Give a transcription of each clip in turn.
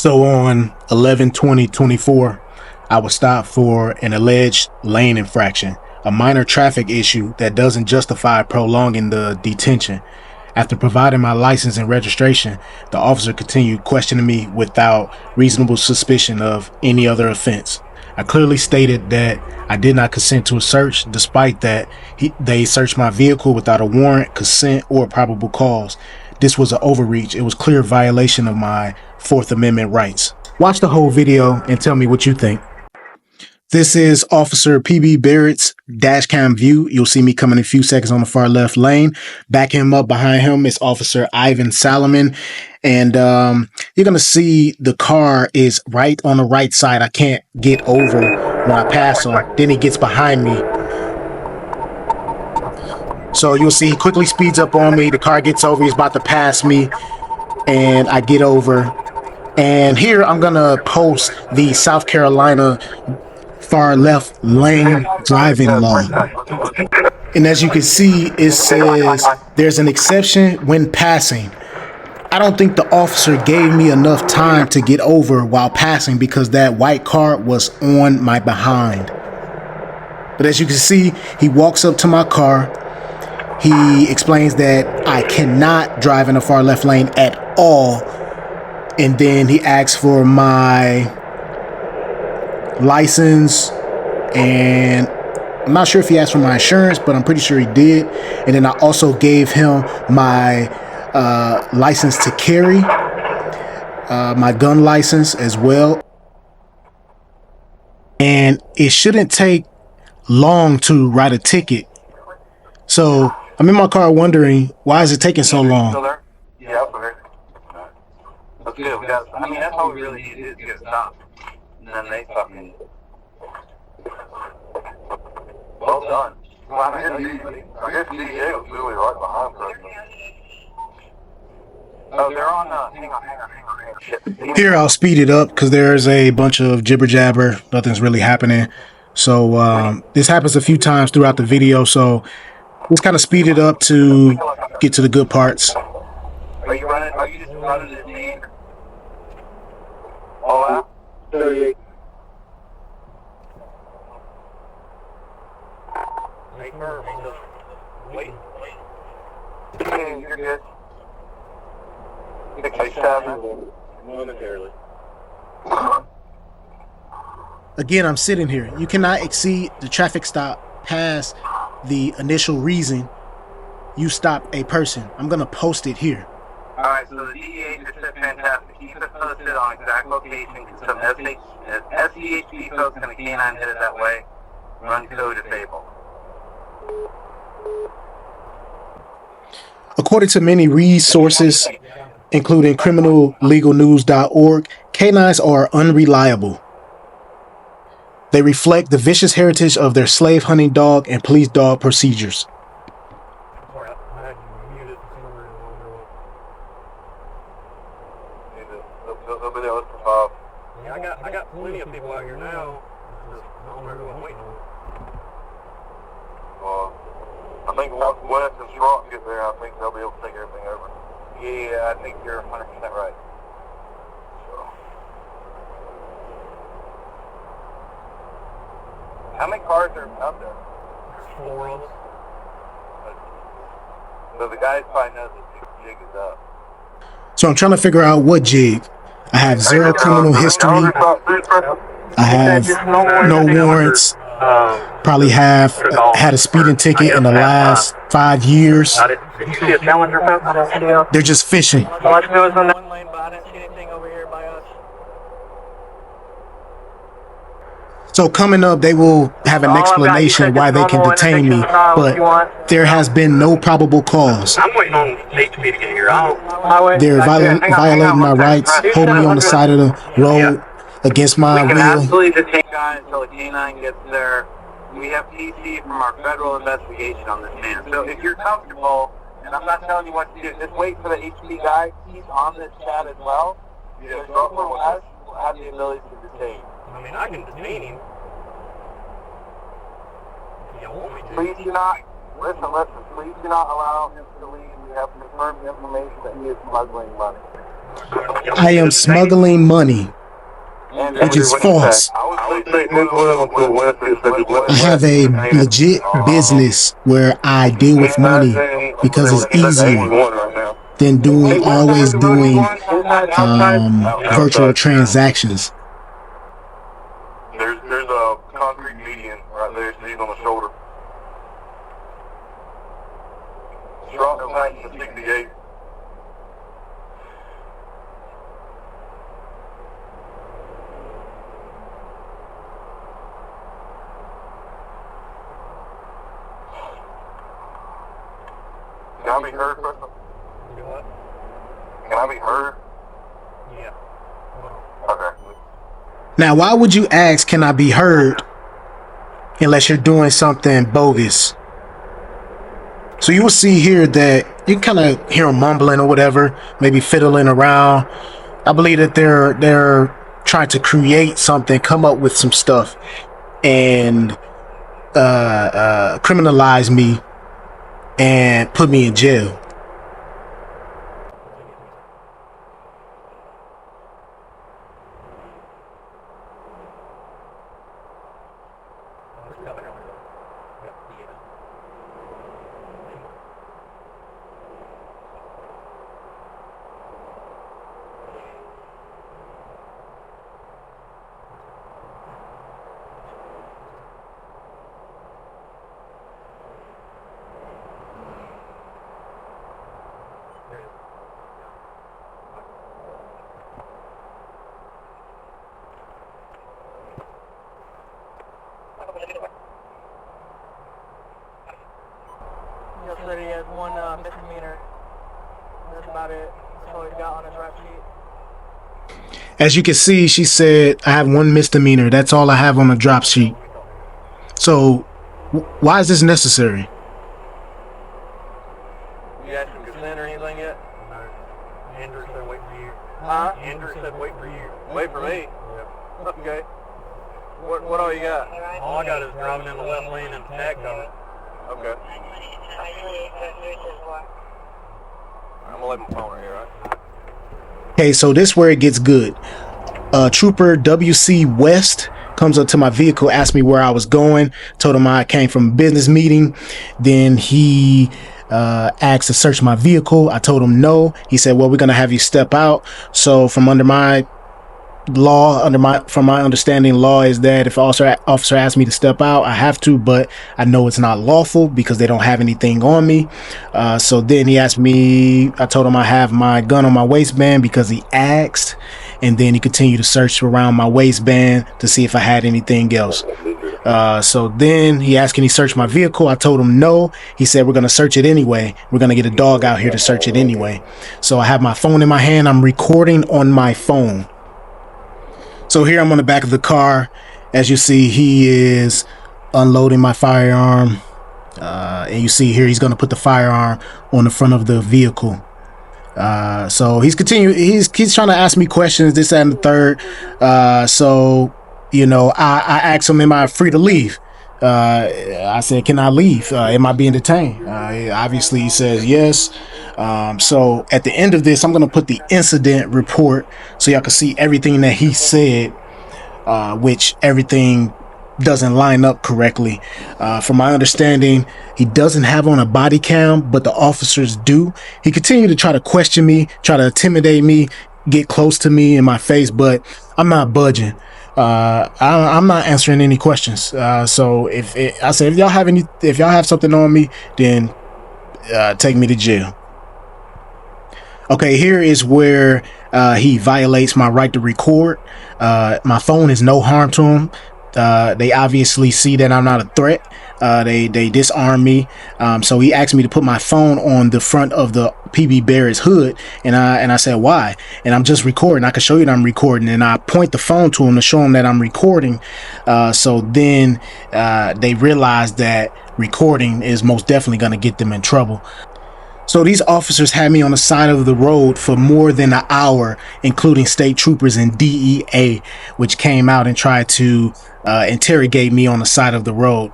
So on 11/20/24, I was stopped for an alleged lane infraction, a minor traffic issue that doesn't justify prolonging the detention. After providing my license and registration, the officer continued questioning me without reasonable suspicion of any other offense. I clearly stated that I did not consent to a search. Despite that, they searched my vehicle without a warrant, consent, or probable cause. This was an overreach. It was clear violation of my Fourth Amendment rights. Watch the whole video and tell me what you think. This is Officer PB Barrett's dashcam view. You'll see me coming in a few seconds on the far left lane. Back him up behind him is Officer Ivan Salomon. And you're going to see the car is right on the right side. I can't get over when I pass him. Then he gets behind me. So you'll see he quickly speeds up on me. The car gets over. He's about to pass me. And I get over. And here I'm going to post the South Carolina far left lane driving law. And as you can see, it says there's an exception when passing. I don't think the officer gave me enough time to get over while passing because that white car was on my behind. But as you can see, he walks up to my car. He explains that I cannot drive in the far left lane at all. And then he asks for my license, and I'm not sure if he asked for my insurance, but I'm pretty sure he did. And then I also gave him my license to carry, my gun license as well. And it shouldn't take long to write a ticket. So I'm in my car wondering, why is it taking so long? Yeah, that's good. I mean, that's all we really need is to get stopped. And then they fucking... Well done. Well, I guess DEA was really right behind us. Oh, they're on, hang on. Here, I'll speed it up because there's a bunch of jibber jabber. Nothing's really happening. So this happens a few times throughout the video. So let's kind of speed it up to get to the good parts. Are you just running the team? All out? 38. Wait. You're good. 67. Momentarily. Again, I'm sitting here. You cannot exceed the traffic stop past the initial reason you stop a person. I'm going to post it here. Alright, so the DEA just said fantastic. Keep us posted on exact location. Some SEHP folks and the canine headed that way. Run code disabled. According to many resources, including criminallegalnews.org, canines are unreliable. They reflect the vicious heritage of their slave hunting dog and police dog procedures. I got plenty of people out here now. I don't know who I'm waiting on. I think once West and Schrock get there, I think they'll be able to take everything over. Yeah, I think you're 100% right. So. How many cars are out there? There's 4 of them. So the guys probably know that the jig is up. So I'm trying to figure out what jig. I have 0 criminal history. I have no warrants. Probably have had a speeding ticket in the last 5 years. Did you see a Challenger on that video? They're just fishing. One lane, but I didn't see anything over here by us. So coming up, they will have an explanation why they can detain me, but there has been no probable cause. I'm waiting on HP to get here. They're violating my rights, holding me on the side of the road against my will. Absolutely detain guys until the canine gets there. We have PC from our federal investigation on this man. So if you're comfortable, and I'm not telling you what to do, just wait for the HP guy. He's on this chat as well. So for Wes will have the ability to detain. I mean, I can detain him. You want me to? Please do not, please do not allow him to leave. We have confirmed information that he is smuggling money. I am smuggling money, which is false. I would say move well to the west. I have a legit business where I deal with money because it's easier than always doing virtual transactions. There's a concrete median right there. So he's on the shoulder. Strong line to 68. Can I be heard, Crystal? What? Can I be heard? Yeah. Okay. Now, why would you ask, can I be heard, unless you're doing something bogus? So you will see here that you kind of hear them mumbling or whatever, maybe fiddling around. I believe that they're trying to create something, come up with some stuff, and criminalize me and put me in jail. He said he has one misdemeanor. That's about it. That's all he got on his rap sheet. As you can see, she said, I have one misdemeanor. That's all I have on the drop sheet. So, why is this necessary? You got some consent or anything yet? No. Andrew said wait for you. Huh? Andrew said wait for you. Wait for me. Yep. Okay. What all you got? All I got is driving in the left lane and tag cover. Okay. I'm gonna leave my phone right here, right? Okay, so this is where it gets good. Trooper WC West comes up to my vehicle, asked me where I was going, told him I came from a business meeting. Then he asked to search my vehicle. I told him no. He said, well, we're gonna have you step out. So from under my law, from my understanding, law is that if an officer asks me to step out, I have to, but I know it's not lawful because they don't have anything on me. So then he asked me, I told him I have my gun on my waistband because he asked, and then he continued to search around my waistband to see if I had anything else. So then he asked, can he search my vehicle? I told him no. He said, we're going to search it anyway. We're going to get a dog out here to search it anyway. So I have my phone in my hand. I'm recording on my phone. So here I'm on the back of the car. As you see, he is unloading my firearm. And you see here, he's going to put the firearm on the front of the vehicle. So he's trying to ask me questions, this, that, and the third. So, you know, I asked him, am I free to leave? I said, can I leave? Am I being detained? Obviously he says yes. So at the end of this, I'm going to put the incident report so y'all can see everything that he said, which everything doesn't line up correctly. From my understanding, he doesn't have on a body cam, but the officers do. He continued to try to question me, try to intimidate me, get close to me in my face, but I'm not budging. I'm not answering any questions. So if y'all have something on me, then take me to jail. Okay, here is where he violates my right to record. My phone is no harm to him. They obviously see that I'm not a threat. They disarm me. So he asked me to put my phone on the front of the PB Barrett's hood, and I said why? And I'm just recording. I can show you that I'm recording, and I point the phone to him to show him that I'm recording. So then they realized that recording is most definitely going to get them in trouble. So these officers had me on the side of the road for more than an hour, including state troopers and DEA, which came out and tried to interrogate me on the side of the road.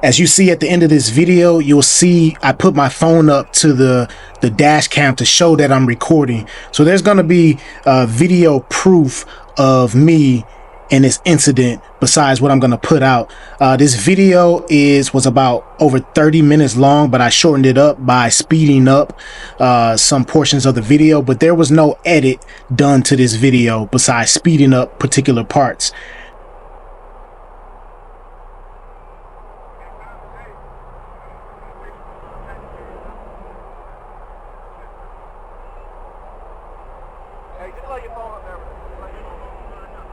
As you see at the end of this video, you'll see I put my phone up to the dash cam to show that I'm recording. So there's going to be video proof of me in this incident besides what I'm going to put out. This video was about over 30 minutes long, but I shortened it up by speeding up some portions of the video, but there was no edit done to this video besides speeding up particular parts. Hey, just let your phone up there. Just let your phone up.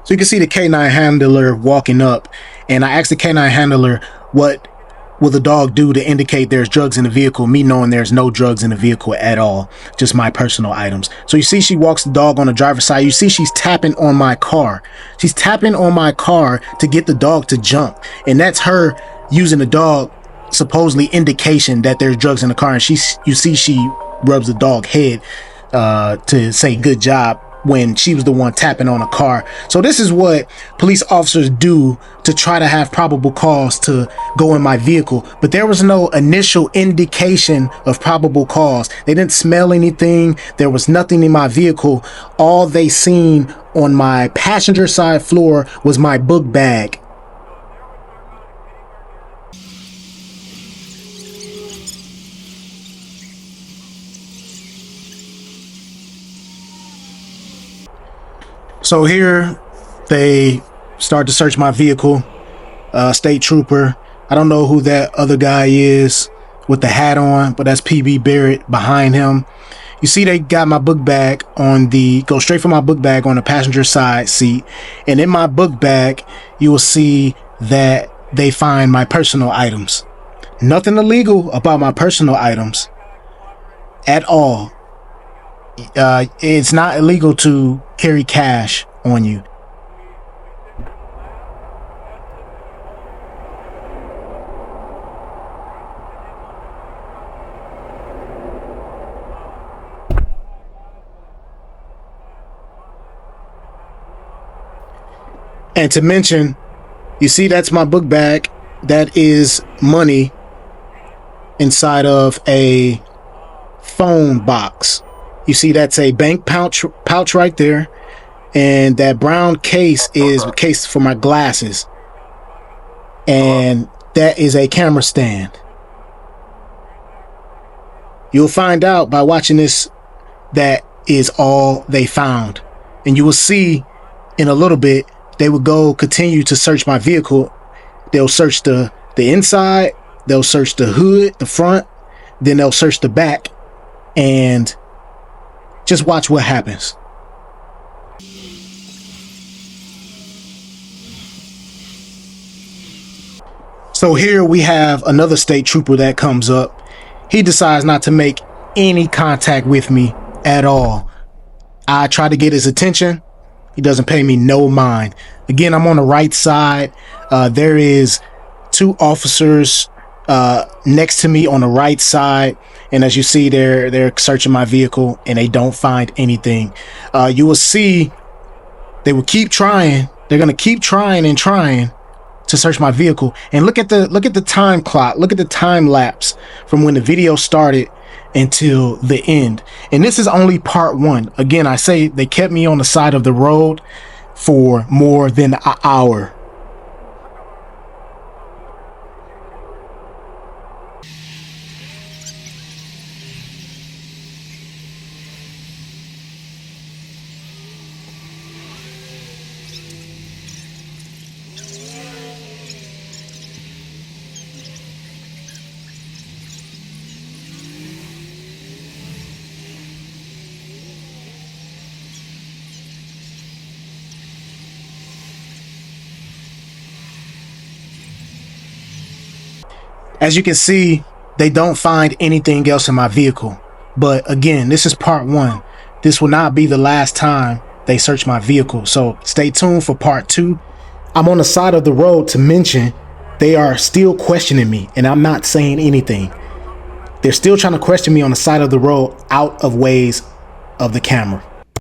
So you can see the K9 handler walking up, and I asked the K9 handler, what will the dog do to indicate there's drugs in the vehicle, me knowing there's no drugs in the vehicle at all, just my personal items. So you see she walks the dog on the driver's side. You see she's tapping on my car. She's tapping on my car to get the dog to jump, and that's her using the dog supposedly indication that there's drugs in the car. And you see she rubs the dog head to say good job when she was the one tapping on a car. So this is what police officers do to try to have probable cause to go in my vehicle, but there was no initial indication of probable cause. They didn't smell anything. There was nothing in my vehicle. All they seen on my passenger side floor was my book bag. So here they start to search my vehicle. State trooper, I don't know who that other guy is with the hat on, but that's PB Barrett behind him. You see they got my book bag go straight from my book bag on the passenger side seat, and in my book bag you will see that they find my personal items. Nothing illegal about my personal items at all. it's not illegal to carry cash on you. And to mention, you see that's my book bag. That is money inside of a phone box. You see that's a bank pouch right there. And that brown case is a case for my glasses. And that is a camera stand. You'll find out by watching this that is all they found. And you will see in a little bit they will go continue to search my vehicle. They'll search the inside, they'll search the hood, the front, then they'll search the back, and just watch what happens. So here we have another state trooper that comes up. He decides not to make any contact with me at all. I try to get his attention. He doesn't pay me no mind. Again, I'm on the right side. There is 2 officers next to me on the right side, and as you see, they're searching my vehicle and they don't find anything. You will see they will keep trying. They're gonna keep trying and trying to search my vehicle. And look at the time clock. Look at the time lapse from when the video started until the end. And this is only part 1. Again, I say they kept me on the side of the road for more than an hour. As you can see, they don't find anything else in my vehicle. But again, this is part 1. This will not be the last time they search my vehicle. So stay tuned for part 2. I'm on the side of the road to mention they are still questioning me and I'm not saying anything. They're still trying to question me on the side of the road out of ways of the camera.